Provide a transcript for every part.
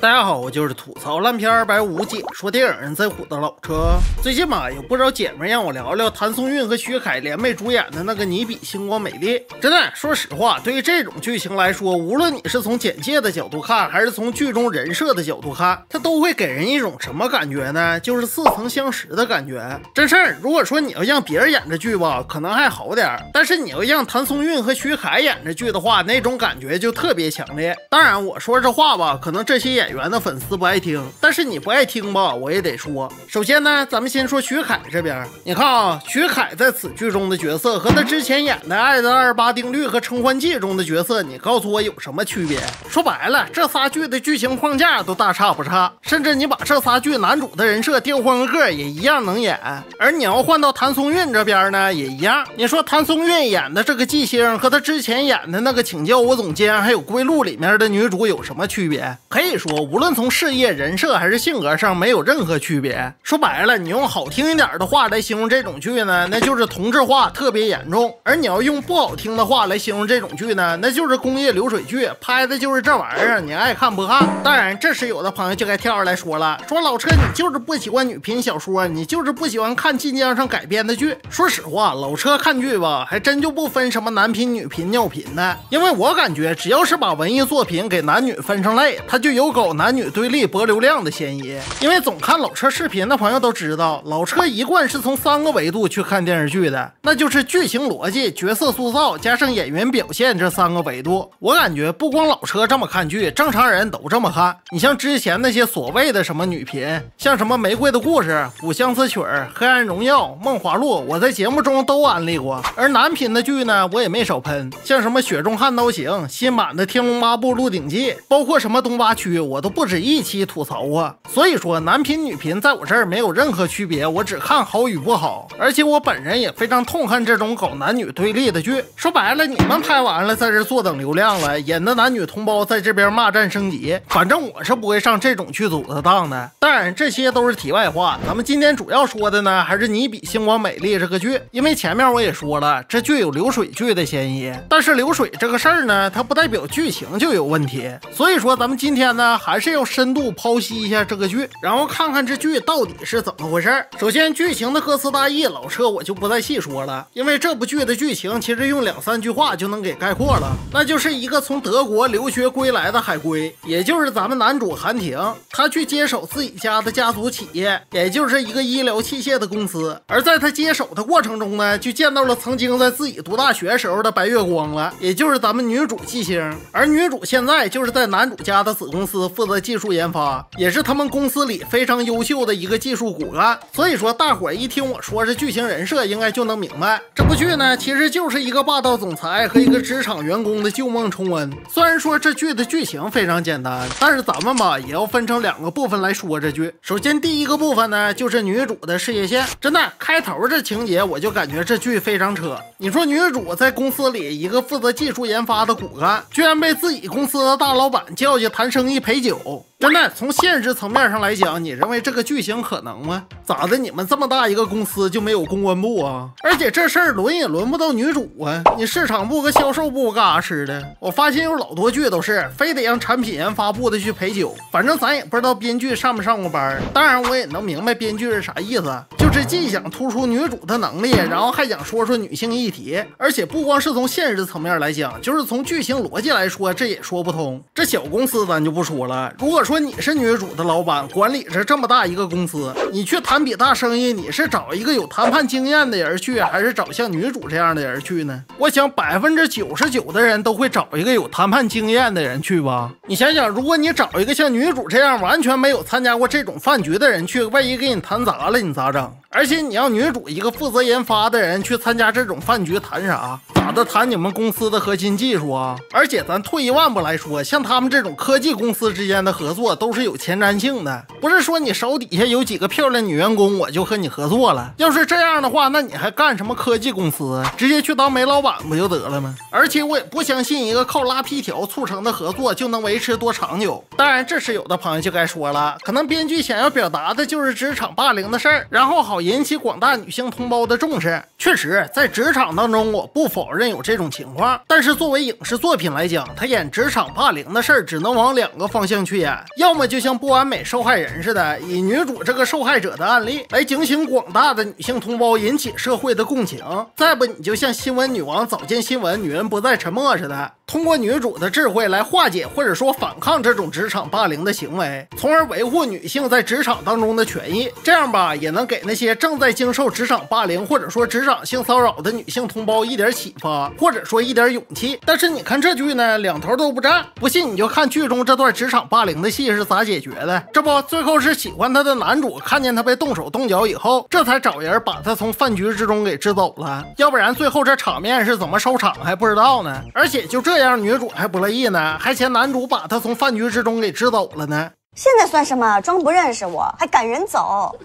大家好，我就是吐槽烂片250解说电影人在乎的老车。最近嘛，有不少姐妹让我聊聊谭松韵和徐凯联袂主演的那个《你比星光美丽》。真的，说实话，对于这种剧情来说，无论你是从简介的角度看，还是从剧中人设的角度看，它都会给人一种什么感觉呢？就是似曾相识的感觉。真事儿，如果说你要让别人演这剧吧，可能还好点，但是你要让谭松韵和徐凯演这剧的话，那种感觉就特别强烈。当然，我说这话吧，可能这些演员的粉丝不爱听，但是你不爱听吧，我也得说。首先呢，咱们先说徐凯这边，你看啊，徐凯在此剧中的角色和他之前演的《爱的28定律》和《承欢记》中的角色，你告诉我有什么区别？说白了，这仨剧的剧情框架都大差不差，甚至你把这仨剧男主的人设调换个也一样能演。而你要换到谭松韵这边呢，也一样。你说谭松韵演的这个季星和他之前演的那个请教我总监还有归路里面的女主有什么区别？可以说无论从事业、人设还是性格上没有任何区别。说白了，你用好听一点的话来形容这种剧呢，那就是同质化特别严重。而你要用不好听的话来形容这种剧呢，那就是工业流水剧，拍的就是这玩意儿，你爱看不看。当然这时有的朋友就该跳出来说了，说老车你就是不喜欢女频小说，你就是不喜欢看晋江上改编的剧。说实话，老车看剧吧，还真就不分什么男频、女频、尿频的，因为我感觉只要是把文艺作品给男女分成类，它就有搞男女对立博流量的嫌疑。因为总看老车视频的朋友都知道，老车一贯是从3个维度去看电视剧的，那就是剧情逻辑、角色塑造加上演员表现这3个维度。我感觉不光老车这么看剧，正常人都这么看。你像之前那些所谓的什么女频，像什么玫瑰的故事、古相思曲、黑暗荣耀、梦华录，我在节目中都安利过。而男频的剧呢，我也没少喷，像什么雪中悍刀行、新版的天龙八部鹿鼎记，包括什么东八区，我都不止一期吐槽过。所以说男频女频在我这儿没有任何区别，我只看好与不好。而且我本人也非常痛恨这种搞男女对立的剧。说白了，你们拍完了在这坐等流量了，演的男女同胞在这边骂战升级，反正我是不会上这种剧组的当的。当然这些都是题外话，咱们今天主要说的呢还是你比星光美丽这个剧。因为前面我也说了，这剧有流水剧的嫌疑，但是流水这个事儿呢，它不代表剧情就有问题。所以说咱们今天呢还是要深度剖析一下这个剧，然后看看这剧到底是怎么回事。首先剧情的歌词大意，老车我就不再细说了，因为这部剧的剧情其实用2-3句话就能给概括了，那就是一个从德国留学归来的海归，也就是咱们男主韩廷，他去接手自己家的家族企业，也就是一个医疗器械的公司。而在他接手的过程中呢，就见到了曾经在自己读大学时候的白月光了，也就是咱们女主季星。而女主现在就是在男主家的子公司负责技术研发，也是他们公司里非常优秀的一个技术骨干。所以说大伙一听我说是剧情人设，应该就能明白，这部剧呢其实就是一个霸道总裁和一个职场员工的旧梦重温。虽然说这剧的剧情非常简单，但是咱们吧也要分成2个部分来说这剧。首先第一个部分呢，就是女主的事业线。真的开头这情节我就感觉这剧非常扯。你说女主在公司里一个负责技术研发的骨干，居然被自己公司的大老板叫去谈生意陪酒。真的从现实层面上来讲，你认为这个剧情可能吗？咋的，你们这么大一个公司就没有公关部啊？而且这事儿轮也轮不到女主啊，你市场部和销售部干啥吃的？我发现有老多剧都是非得让产品研发部的去陪酒，反正咱也不知道编剧上没上过班。当然我也能明白编剧是啥意思，就是既想突出女主的能力，然后还想说说女性议题。而且不光是从现实层面来讲，就是从剧情逻辑来说，这也说不通。这小公司咱就不说了，如果说你是女主的老板，管理着这么大一个公司，你去谈笔大生意，你是找一个有谈判经验的人去，还是找像女主这样的人去呢？我想99%的人都会找一个有谈判经验的人去吧。你想想，如果你找一个像女主这样完全没有参加过这种饭局的人去，万一给你谈砸了，你咋整？而且你要女主一个负责研发的人去参加这种饭局，谈啥？咋的谈你们公司的核心技术啊？而且咱退一万步来说，像他们这种科技公司之间的合作都是有前瞻性的，不是说你手底下有几个漂亮女员工我就和你合作了。要是这样的话，那你还干什么科技公司啊？直接去当煤老板不就得了吗？而且我也不相信一个靠拉皮条促成的合作就能维持多长久。当然这是有的朋友就该说了，可能编剧想要表达的就是职场霸凌的事儿，然后好引起广大女性同胞的重视。确实在职场当中，我不否认有这种情况，但是作为影视作品来讲，他演职场霸凌的事儿只能往2个方向去演，要么就像不完美受害人似的，以女主这个受害者的案例来警醒广大的女性同胞，引起社会的共情；再不你就像新闻女王早见新闻女人不再沉默似的，通过女主的智慧来化解或者说反抗这种职场霸凌的行为，从而维护女性在职场当中的权益。这样吧，也能给那些正在经受职场霸凌或者说职场性骚扰的女性同胞一点启发，或者说一点勇气。但是你看这剧呢，两头都不占。不信你就看剧中这段职场霸凌的戏是咋解决的。这不，最后是喜欢他的男主看见他被动手动脚以后，这才找人把他从饭局之中给支走了，要不然最后这场面是怎么收场还不知道呢。而且就这样，女主还不乐意呢，还嫌男主把他从饭局之中给支走了呢。现在算什么？装不认识我还赶人走？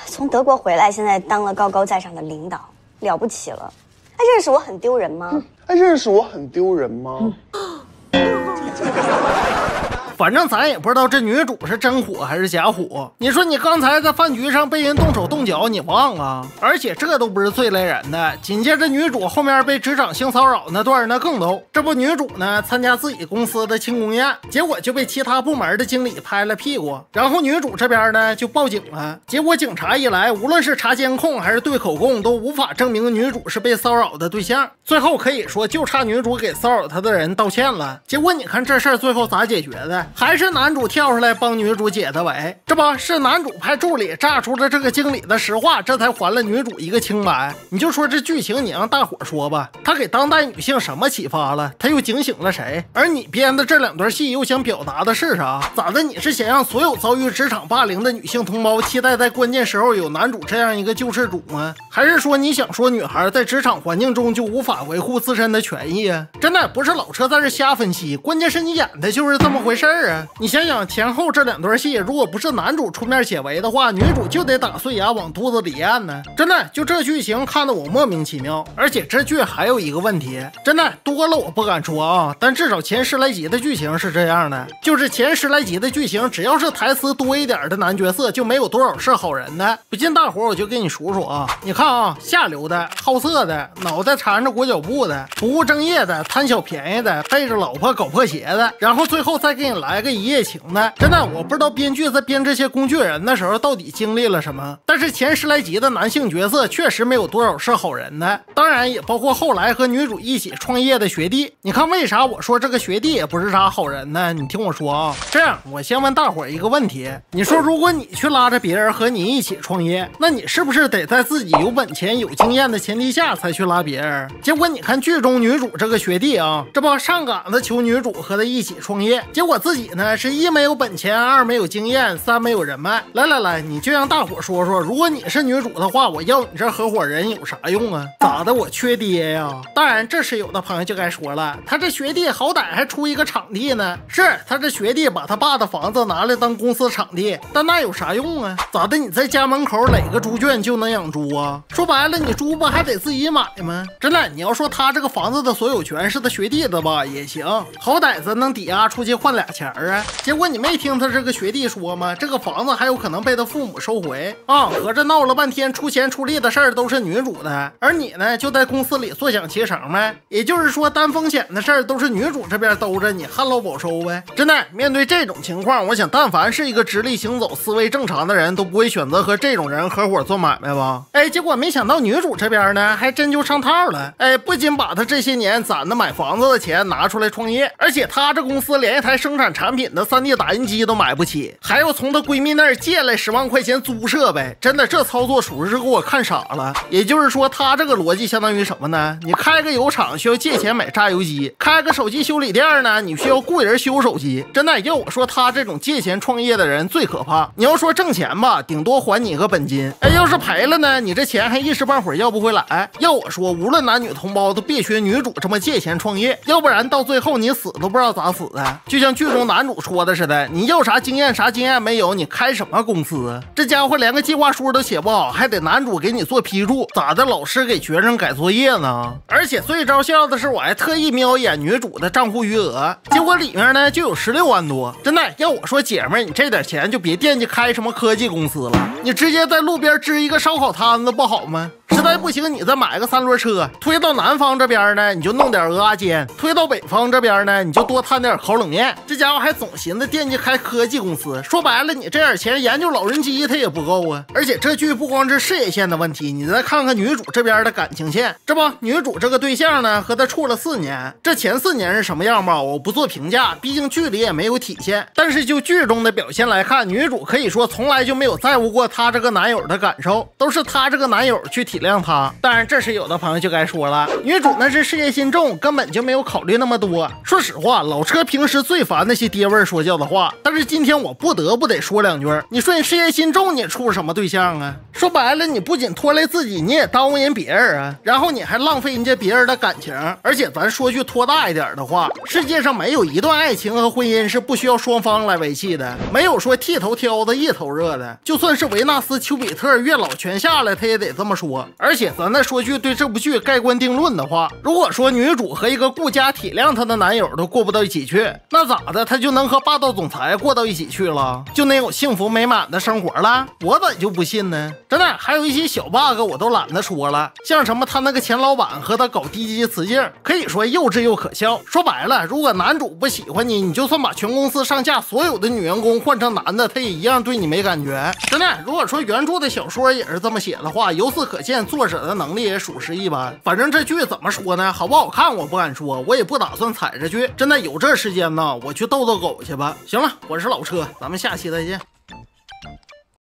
从德国回来，现在当了高高在上的领导，了不起了。还认识我很丢人吗？反正咱也不知道这女主是真火还是假火。你说你刚才在饭局上被人动手动脚，你忘啊？而且这都不是最雷人的，紧接着女主后面被职场性骚扰那段那更逗。这不，女主呢参加自己公司的庆功宴，结果就被其他部门的经理拍了屁股，然后女主这边呢就报警了。结果警察一来，无论是查监控还是对口供，都无法证明女主是被骚扰的对象。最后可以说就差女主给骚扰她的人道歉了。结果你看这事儿最后咋解决的？还是男主跳出来帮女主解的围。这不是男主派助理炸出了这个经理的实话，这才还了女主一个清白。你就说这剧情你让大伙说吧，他给当代女性什么启发了？他又警醒了谁？而你编的这2段戏又想表达的是啥？咋的？你是想让所有遭遇职场霸凌的女性同胞期待在关键时候有男主这样一个救世主吗？还是说你想说女孩在职场环境中就无法维护自身的权益啊？真的不是老车在这瞎分析，关键是你演的就是这么回事儿啊！你想想前后这2段戏，如果不是男主出面解围的话，女主就得打碎牙往肚子里咽呢。真的，就这剧情看得我莫名其妙。而且这剧还有一个问题，真的多了我不敢说啊，但至少前10来集的剧情是这样的，就是前10来集的剧情，只要是台词多一点的男角色，就没有多少是好人的。不信大伙我就给你数数啊，你看啊，下流的、好色的、脑袋缠着裹脚布的、不务正业的、贪小便宜的、背着老婆搞破鞋的，然后最后再给你来个一夜情的。真的，我不知道编剧在编这些工具人的时候到底经历了什么，但是前10来集的男性角色确实没有多少是好人的，当然也包括后来和女主一起创业的学弟。你看为啥我说这个学弟也不是啥好人呢？你听我说啊，这样我先问大伙一个问题，你说如果你去拉着别人和你一起创业，那你是不是得在自己有本钱有经验的前提下才去拉别人？结果你看剧中女主这个学弟啊，这不上岗子求女主和他一起创业，结果自己呢是1没有本钱，2没有经验，3没有人脉。来，你就让大伙说说，如果你是女主的话，我要你这合伙人有啥用啊？咋的，我缺爹呀？当然这时有的朋友就该说了，他这学弟好歹还出一个场地呢，是他这学弟把他爸的房子拿来当公司场地，但那有啥用啊？咋的，你在家门口垒个猪圈就能养猪啊？说白了，你猪不还得自己买吗？真的，你要说他这个房子的所有权是他学弟的吧，也行，好歹咱能抵押出去换俩钱啊。结果你没听他这个学弟说吗？这个房子还有可能被他父母收回啊！合着闹了半天出钱出力的事儿都是女主的，而你呢就在公司里坐享其成呗。也就是说，担风险的事儿都是女主这边兜着，你旱涝保收呗。真的，面对这种情况，我想但凡是一个直立行走、思维正常的人，都不会选择和这种人合伙做买卖吧？哎，结果没想到女主这边呢，还真就上套了。哎，不仅把她这些年攒的买房子的钱拿出来创业，而且她这公司连一台生产产品的3D 打印机都买不起，还要从她闺蜜那儿借来10万块钱租设备。真的，这操作属实是给我看傻了。也就是说，她这个逻辑相当于什么呢？你开个油厂需要借钱买榨油机，开个手机修理店呢，你需要雇人修手机。真的，要我说，她这种借钱创业的人最可怕。你要说挣钱吧，顶多还你个本金，哎，要是赔了呢，你这钱还一时半会儿要不回来。要我说，无论男女同胞都别学女主这么借钱创业，要不然到最后你死都不知道咋死的。就像剧中男主说的似的，你要啥经验没有，你开什么公司啊？这家伙连个计划书都写不好，还得男主给你做批注，咋的？老师给学生改作业呢？而且最招笑的是，我还特意瞄眼女主的账户余额，结果里面呢就有16万多。真的，要我说，姐妹，你这点钱就别惦记开什么科技公司了，你直接在路边支一个烧烤摊子不好吗？实在不行，你再买个3轮车，推到南方这边呢，你就弄点蚵仔煎；推到北方这边呢，你就多摊点烤冷面。这家伙还总寻思惦记开科技公司，说白了，你这点钱研究老人机他也不够啊。而且这剧不光是事业线的问题，你再看看女主这边的感情线，这不，女主这个对象呢和他处了4年，这前4年是什么样吧，我不做评价，毕竟剧里也没有体现。但是就剧中的表现来看，女主可以说从来就没有在乎过她这个男友的感受，都是她这个男友去体谅她。当然，这时有的朋友就该说了，女主那是事业心重，根本就没有考虑那么多。说实话，老车平时最烦那些爹味说教的话，但是今天我不得说2句。你说你事业心重，你处什么对象啊？说白了，你不仅拖累自己，你也耽误人别人啊，然后你还浪费人家别人的感情。而且咱说句拖大一点的话，世界上没有一段爱情和婚姻是不需要双方来维系的，没有说剃头挑子一头热的，就算是维纳斯丘比特月老全下来，他也得这么说。而且咱再说句对这部剧盖棺定论的话，如果说女主和一个顾家体谅她的男友都过不到一起去，那咋的，她就能和霸道总裁过到一起去了，就能有幸福美满的生活了？我咋就不信呢？真的，还有一些小 bug 我都懒得说了，像什么他那个前老板和他搞低级雌竞，可以说幼稚又可笑。说白了，如果男主不喜欢你，你就算把全公司上下所有的女员工换成男的，他也一样对你没感觉。真的，如果说原著的小说也是这么写的话，由此可见作者的能力也属实一般。反正这剧怎么说呢，好不好看我不敢说，我也不打算踩着剧。真的有这时间呢，我去逗逗狗去吧。行了，我是老车，咱们下期再见。